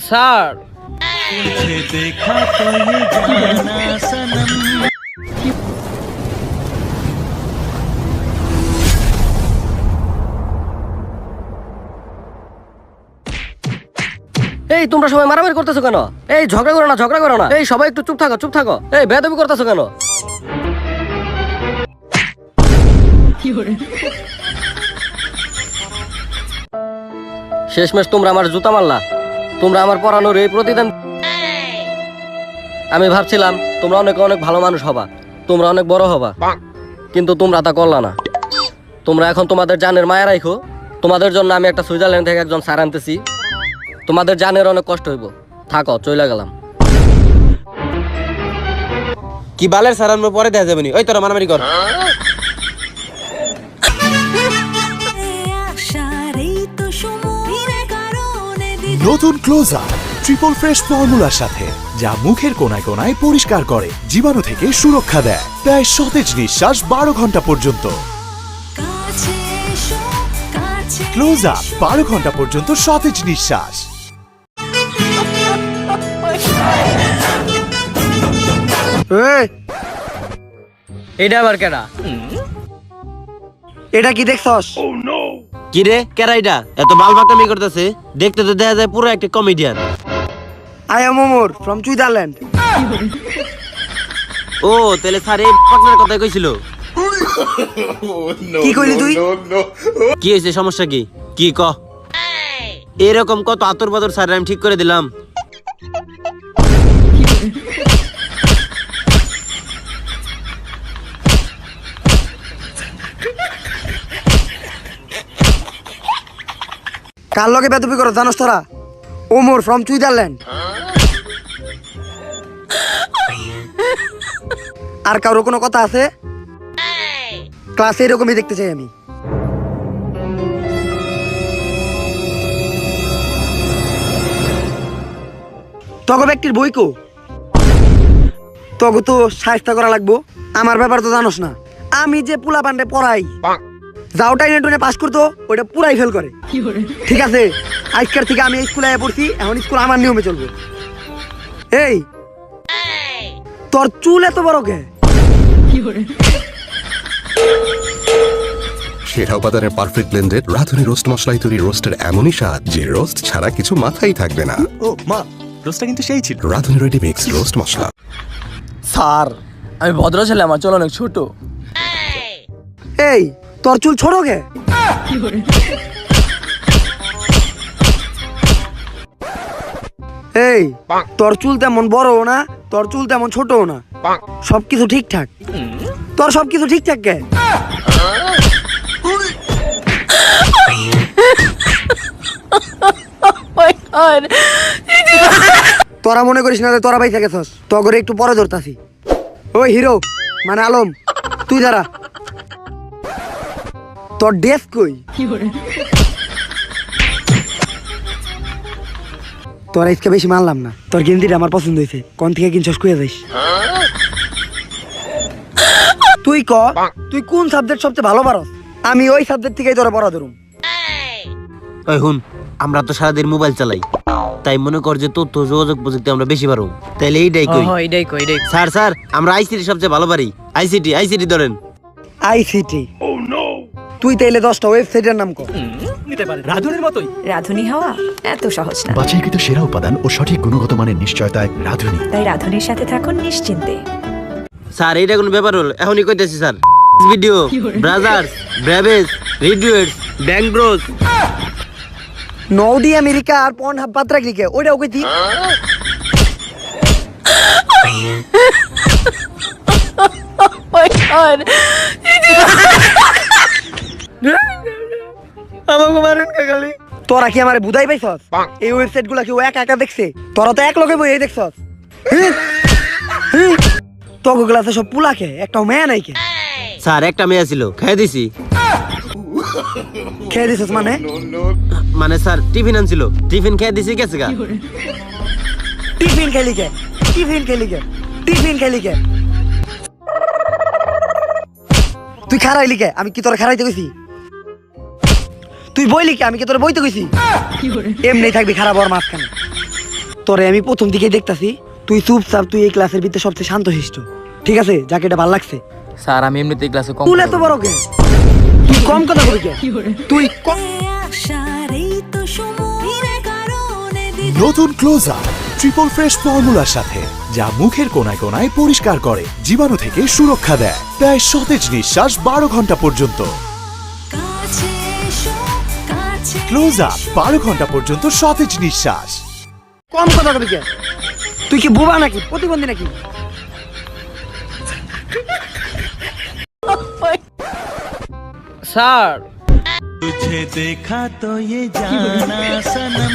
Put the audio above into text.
Sir देखा तो ये जाना सनम। এই তোমরা সবাই মারামারি করতেছো কেন? এই ঝগড়া করো না, ঝগড়া করো না। এই সবাই একটু চুপ থাকো, চুপ থাকো। এই বেয়াদবি করতেছো কেন? শেষমেশ তোমরা আমার জুতা মারলা। তোমরা আমার পড়ানোর এই প্রতিদান। আমি ভাবছিলাম তোমরা অনেক অনেক ভালো মানুষ হবা, তোমরা অনেক বড় হবা, কিন্তু তোমরা তা করলা না। তোমরা এখন তোমাদের জানের মায়া রাখো। তোমাদের জন্য আমি একটা সুইজারল্যান্ড থেকে একজন স্যার আনতেছি। তোমাদের জানের অনেক কষ্ট হইব। থাকো, চলে গেলাম। কি বালের স্যার আমরা পরে দেখা যাবে নি। ওই তোরা মারামারি কর। নতুন ক্লোজ আপ ট্রিপল ফ্রেশ ফর্মুলার সাথে, যা মুখের কোনায় কোনায় পরিষ্কার করে, জীবাণু থেকে সুরক্ষা দেয়, প্রায় সতেজ নিঃশ্বাস 12 ঘন্টা পর্যন্ত। ক্লোজ আপ 12 ঘন্টা পর্যন্ত সতেজ নিঃশ্বাস। এটা আবার কেডা? এটা কি দেখছস? কি রে কেরাইটা এত বালবাকামি করতেছে? দেখতে তো দেখা যায় পুরো একটা comedian. I am Omar from Switzerland. ও তাহলে স্যার এই পাকনার কথা কইছিল। কি কইলি তুই? কি হয়েছে, সমস্যা কি? কি ক? এরকম কত আতর বাদর স্যার আমি ঠিক করে দিলাম। কার লগে বেদবি করো জানোস তোরা? Omar from Switzerland. আর কারো কোনো কথা আছে? ক্লাসে এরকমই দেখতে চাই আমি। তগো ব্যক্তির বই কো? তগো তো সাহায্য করা লাগবো। আমার ব্যাপার তো জানোস না। আমি যে পুলা পান্ডে পড়াই, যাওটাই নেটুনে পাস করতো ওইটা পুরাই ফেল করে। ঠিক আছে, আজকের থেকে আমি স্কুলে পড়ছি, এখন স্কুল আমার নিয়মে চলবো। এই তোর চুল এত বড় কে? সেরা উপাদানের পারফেক্ট ব্লেন্ডেড রাঁধুনি রোস্ট মশলাই তৈরি রোস্টের এমনই স্বাদ যে রোস্ট ছাড়া কিছু মাথায় থাকবে না। ও মা, রোস্টটা কিন্তু সেই ছিল। রাঁধুনি রেডি মিক্স রোস্ট মশলা। স্যার আমি ভদ্র ছেলে, আমার চুল অনেক ছোট। এই তোর চুল ছোট কে? এই তোর চুল তেমন বড়ও না, তোর চুল তেমন ছোটও না, সবকিছু ঠিকঠাক। তোর সবকিছু ঠিকঠাক কে? তোরা মনে করিস না যে তোরা বাইসা গেছস, তগরে একটু পরে ধরতাছি। ওই হিরো মানে আলম, তুই দাঁড়া। তোর ডেস্ক কই? তোর আজকে বেশি মানলাম না। তোর গেঞ্জিটা আমার পছন্দ হয়েছে, কোন থেকে কিনছস কইয়া যাইস। তুই ক, তুই কোন সাবজেক্ট সবচেয়ে ভালো পারস? আমি ওই সাবজেক্ট থেকেই তোরা পড়া ধরুম। ওই হুন, আমরা তো সারাদিন মোবাইল চালাই, তাই মনে কর যে তথ্য যোগাযোগ প্রযুক্তি আমরা বেশি পারো। তাইলে এইটাই কই। এটাই কই, এটাই। স্যার স্যার আমরা আইসিটি সবচেয়ে ভালো পারি। আইসিটি আইসিটি ধরেন। আইসিটি? তুই তাইলে 10টা ওয়েবসাইটের নাম কর। রাঁধুনির মতোই। রাঁধুনি হওয়া এত সহজ না। বাছাইকৃত সেরা উপাদান ও সঠিক গুণগত মানের নিশ্চয়তায় রাঁধুনি। তাই রাঁধুনির সাথে থাকুন নিশ্চিন্তে। স্যার এইটা কোন ব্যাপার হল? এখনই কইতেছি স্যার। ভিডিও ব্রাজার্স ব্রাভেজ রিডুয়েটস ব্যাংব্রোস নৌডি আমেরিকা আর পর্ন হাব পাত্রা ক্লিকে ওইটাও কইতি। আমাকে মারেন কে খালি? তোরা কি আমারে বুঝাই পাইছস? এই ওয়েবসাইট গুলা কি ও একা একা দেখছে? তোরা তো এক লগে বই দেখছস। তোকে ক্লাসে সব পুলাকে, একটাও মেয়ে নাই কে? স্যার একটা মেয়ে ছিল, খাই দিছি। খেয়ে দিছস মানে? মানে স্যার টিফিন আনছিল, টিফিন খেয়ে দিছি গেছে গা। টিফিন খেলি কে? টিফিন খেলি কে? টিফিন খেলি কে? তুই খারাইলি কে? আমি কি তোরা খারাইতে কইছি? তুই বইলি কে? আমি কি তোরা বইতে কইছি? এমনি থাকবি খারাপ হওয়ার মাঝখানে। তোরে আমি প্রথম দিকেই দেখতাছি তুই চুপচাপ, তুই এই ক্লাসের ভিতরে সবচেয়ে শান্তশিষ্ট। ঠিক আছে, যাকে এটা ভালো লাগছে। স্যার আমি এমনিতেই ক্লাসে কম তুই এত বড় কে? তুই কম কথা বলি কে? তুই কম। নতুন ক্লোজার ট্রিপল ফ্রেশ ফর্মুলার সাথে, যা মুখের কোনায় কোনায় পরিষ্কার করে, জীবাণু থেকে সুরক্ষা দেয়, দেয় সতেজ নিঃশ্বাস 12 ঘন্টা পর্যন্ত। ক্লোজার 12 ঘন্টা পর্যন্ত সতেজ নিঃশ্বাস। কম কথা বলি কে? তুই কি বোবা নাকি, প্রতিবন্ধী নাকি? স্যার तुझे देखा तो ये जाना सनम